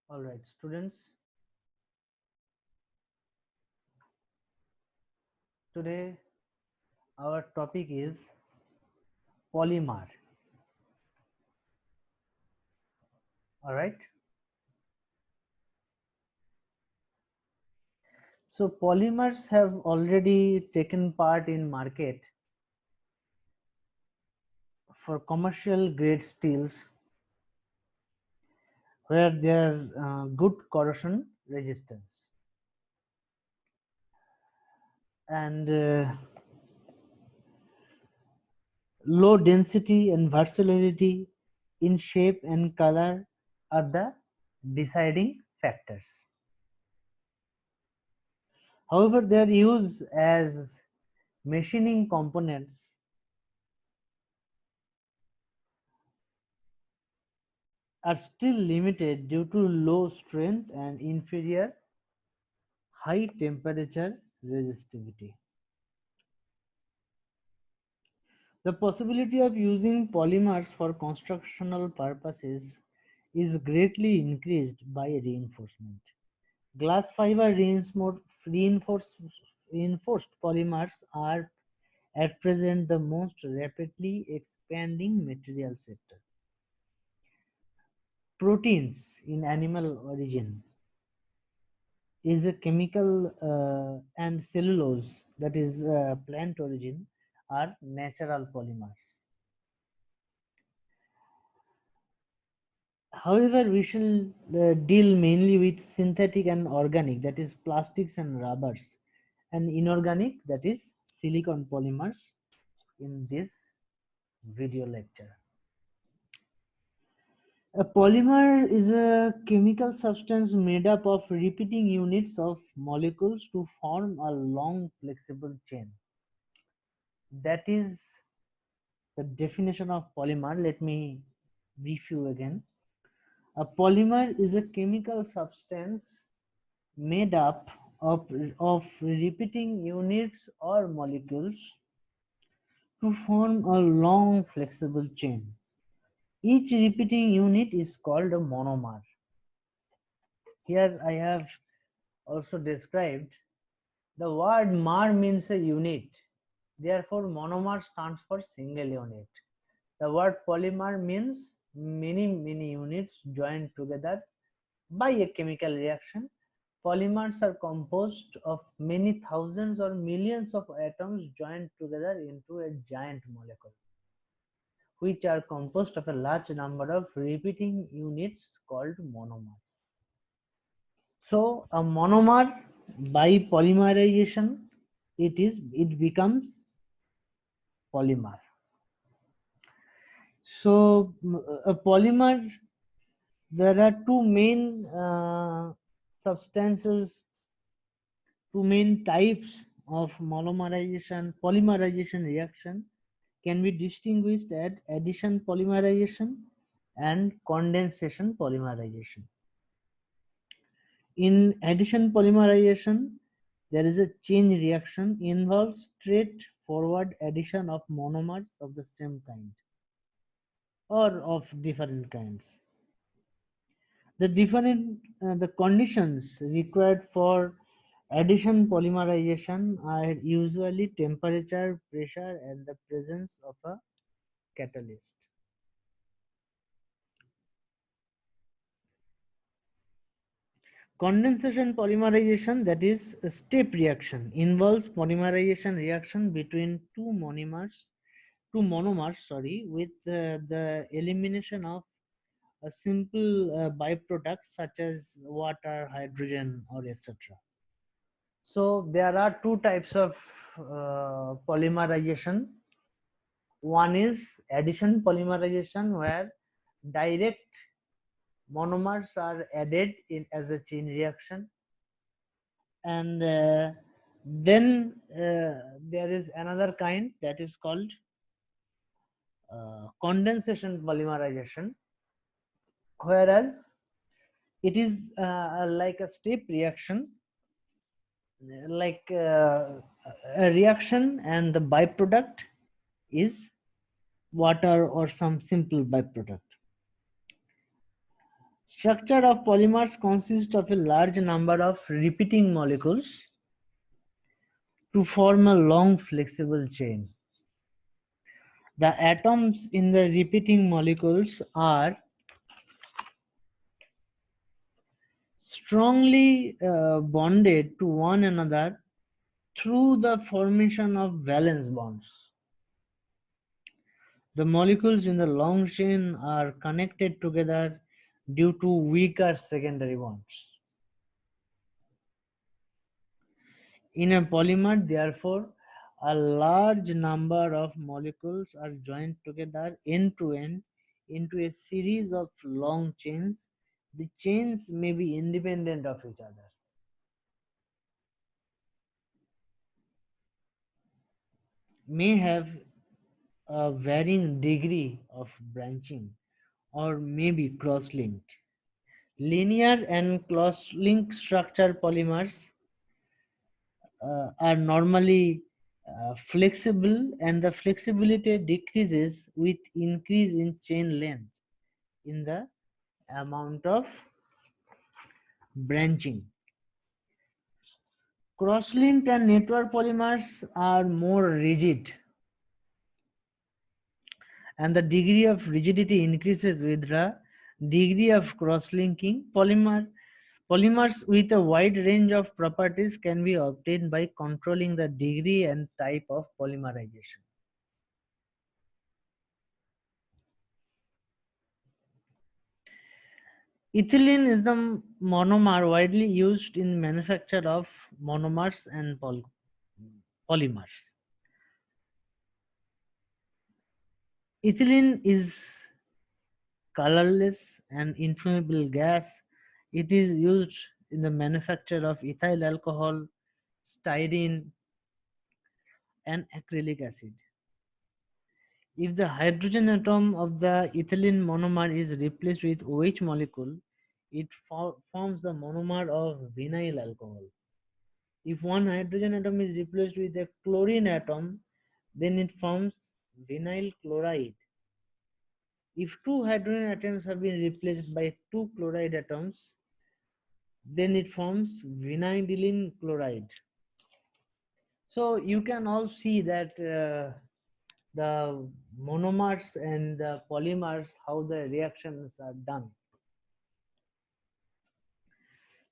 All right, students, today our topic is polymer. All right. So polymers have already taken part in market for commercial grade steels where there good corrosion resistance and low density and versatility in shape and color are the deciding factors. However, their use as machining components are still limited due to low strength and inferior high temperature resistivity. The possibility of using polymers for constructional purposes is greatly increased by reinforcement. Glass fiber reinforced polymers are at present the most rapidly expanding material sector. Proteins in animal origin is a chemical and cellulose, that is plant origin, are natural polymers. However, we shall deal mainly with synthetic and organic, that is plastics and rubbers, and inorganic, that is silicon polymers, in this video lecture. A polymer is a chemical substance made up of repeating units of molecules to form a long flexible chain. That is the definition of polymer. Let me brief you again. A polymer is a chemical substance made up of repeating units or molecules to form a long flexible chain. Each repeating unit is called a monomer. Here I have also described the word mer means a unit. Therefore, monomer stands for single unit. The word polymer means many units joined together by a chemical reaction. Polymers are composed of many thousands or millions of atoms joined together into a giant molecule, which are composed of a large number of repeating units called monomers. So a monomer, by polymerization, it becomes polymer. So a polymer, there are two main substances, two main types of polymerization reaction can be distinguished as addition polymerization and condensation polymerization. In addition polymerization, there is a chain reaction involves straightforward addition of monomers of the same kind or of different kinds. The conditions required for addition polymerization are usually temperature, pressure, and the presence of a catalyst. Condensation polymerization, that is a step reaction, involves polymerization reaction between two monomers, with the elimination of a simple byproducts such as water, hydrogen, or etc. So there are two types of polymerization. One is addition polymerization, where direct monomers are added in as a chain reaction, and then there is another kind that is called condensation polymerization, whereas it is like a step reaction, like a reaction, and the byproduct is water or some simple byproduct. Structure of polymers consists of a large number of repeating molecules to form a long flexible chain. The atoms in the repeating molecules are strongly bonded to one another through the formation of valence bonds. The molecules in the long chain are connected together due to weaker secondary bonds. In a polymer, therefore, a large number of molecules are joined together end to end into a series of long chains. The chains may be independent of each other. May have a varying degree of branching or may be cross-linked. Linear and cross-linked structure polymers are normally flexible, and the flexibility decreases with increase in chain length in the amount of branching. Cross-linked and network polymers are more rigid, and the degree of rigidity increases with the degree of cross-linking. Polymers with a wide range of properties can be obtained by controlling the degree and type of polymerization. Ethylene is the monomer widely used in manufacture of monomers and polymers. Ethylene is colorless and inflammable gas. It is used in the manufacture of ethyl alcohol, styrene, and acrylic acid. If the hydrogen atom of the ethylene monomer is replaced with OH molecule, it forms the monomer of vinyl alcohol. If one hydrogen atom is replaced with a chlorine atom, then it forms vinyl chloride. If two hydrogen atoms have been replaced by two chloride atoms, then it forms vinylidene chloride. So you can all see that the monomers and the polymers, how the reactions are done.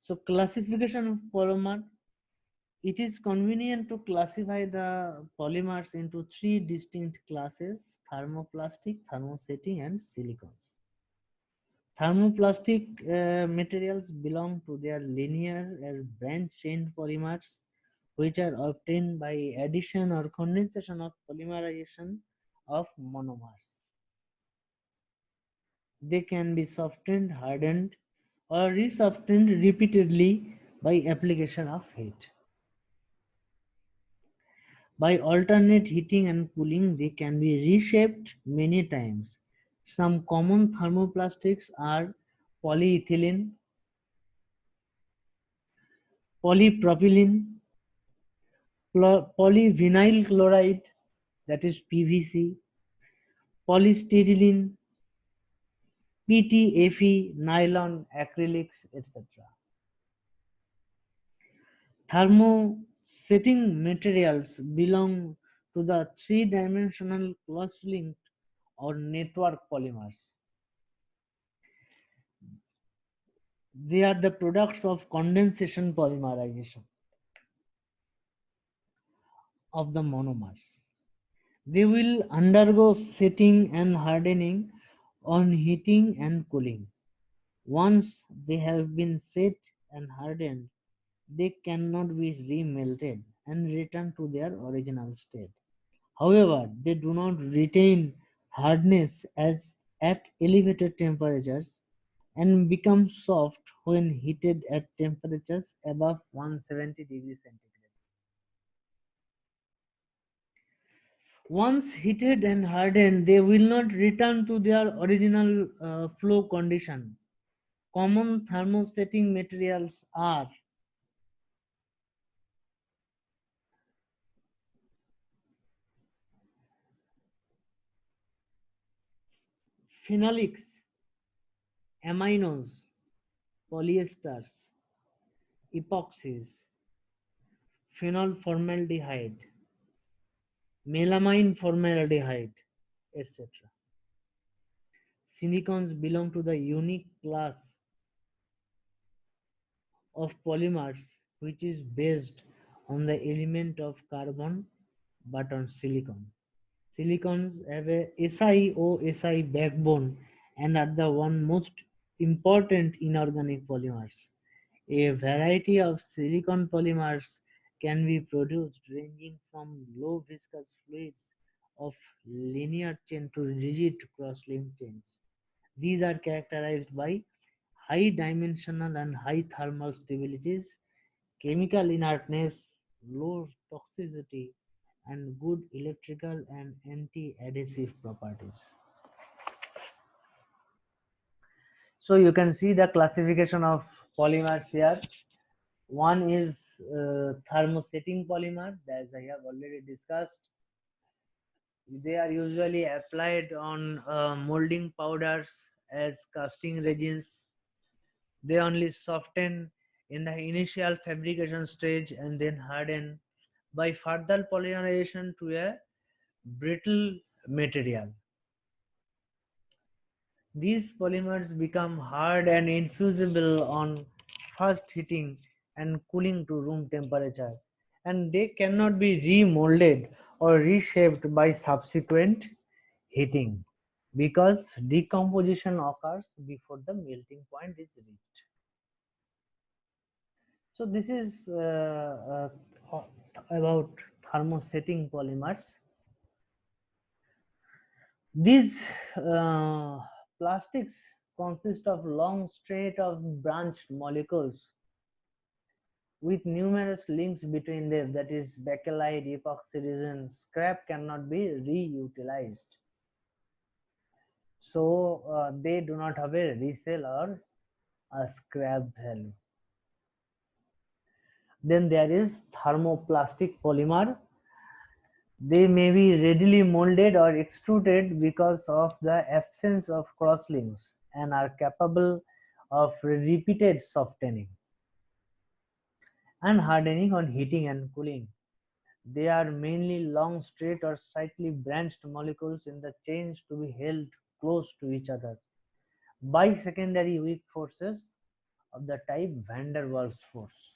So classification of polymer. It is convenient to classify the polymers into three distinct classes: thermoplastic, thermosetting, and silicones. Thermoplastic materials belong to their linear or branch chain polymers, which are obtained by addition or condensation of polymerization of monomers. They can be softened, hardened, or resoftened repeatedly by application of heat. By alternate heating and cooling, they can be reshaped many times. Some common thermoplastics are polyethylene, polypropylene, polyvinyl chloride, that is PVC, polystyrene, PTFE, nylon, acrylics, etc. Thermosetting materials belong to the three-dimensional cross-linked or network polymers. They are the products of condensation polymerization of the monomers. They will undergo setting and hardening on heating and cooling. Once they have been set and hardened, they cannot be remelted and return to their original state. However, they do not retain hardness as at elevated temperatures and become soft when heated at temperatures above 170 degrees centigrade. Once heated and hardened, they will not return to their original flow condition. Common thermosetting materials are phenolics, aminos, polyesters, epoxies, phenol formaldehyde, melamine formaldehyde, etc. Silicons belong to the unique class of polymers which is based on the element of carbon but on silicon. Silicons have a SiO-Si backbone and are the one most important inorganic polymers. A variety of silicon polymers can be produced ranging from low viscous fluids of linear chain to rigid cross-linked chains. These are characterized by high dimensional and high thermal stabilities, chemical inertness, low toxicity, and good electrical and anti-adhesive properties. So you can see the classification of polymers here. One is thermosetting polymer, as I have already discussed. They are usually applied on molding powders as casting resins. They only soften in the initial fabrication stage and then harden by further polymerization to a brittle material. These polymers become hard and infusible on first heating and cooling to room temperature, and they cannot be remolded or reshaped by subsequent heating because decomposition occurs before the melting point is reached. So this is about thermosetting polymers. These plastics consist of long straight of branched molecules with numerous links between them, that is bakelite, epoxy resin. Scrap cannot be reutilized. So they do not have a resale or a scrap value. Then there is thermoplastic polymer. They may be readily molded or extruded because of the absence of crosslinks and are capable of repeated softening and hardening on heating and cooling. They are mainly long, straight, or slightly branched molecules in the chains to be held close to each other by secondary weak forces of the type van der Waals force.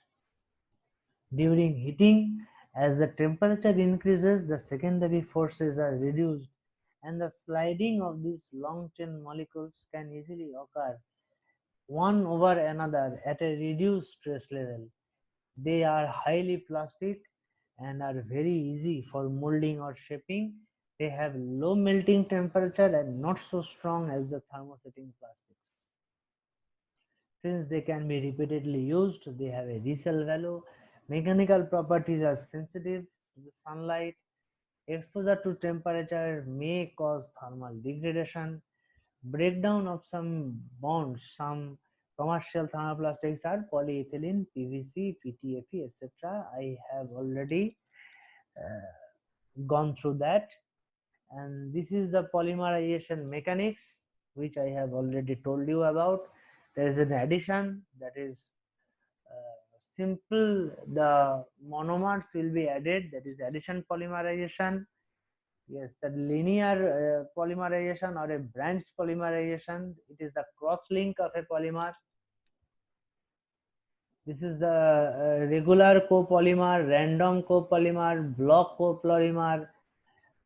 During heating, as the temperature increases, the secondary forces are reduced and the sliding of these long chain molecules can easily occur one over another at a reduced stress level. They are highly plastic and are very easy for molding or shaping. They have low melting temperature and not so strong as the thermosetting plastics. Since they can be repeatedly used, they have a resale value. Mechanical properties are sensitive to the sunlight. Exposure to temperature may cause thermal degradation. Breakdown of some bonds. Some commercial thermoplastics are polyethylene, PVC, PTFE, etc. I have already gone through that. And this is the polymerization mechanics, which I have already told you about. There is an addition, that is simple. The monomers will be added, that is addition polymerization. Yes, the linear polymerization or a branched polymerization, it is the cross link of a polymer. This is the regular copolymer, random copolymer, block copolymer.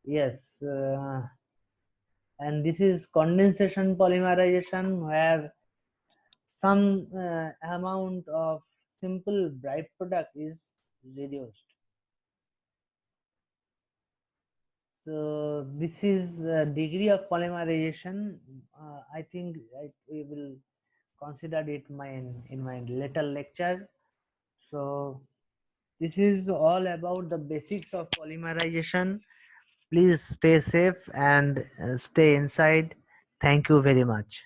Yes, and this is condensation polymerization, where some amount of simple byproduct is reduced. So this is degree of polymerization. I think we will consider it in my later lecture. So this is all about the basics of polymerization. Please stay safe and stay inside. Thank you very much.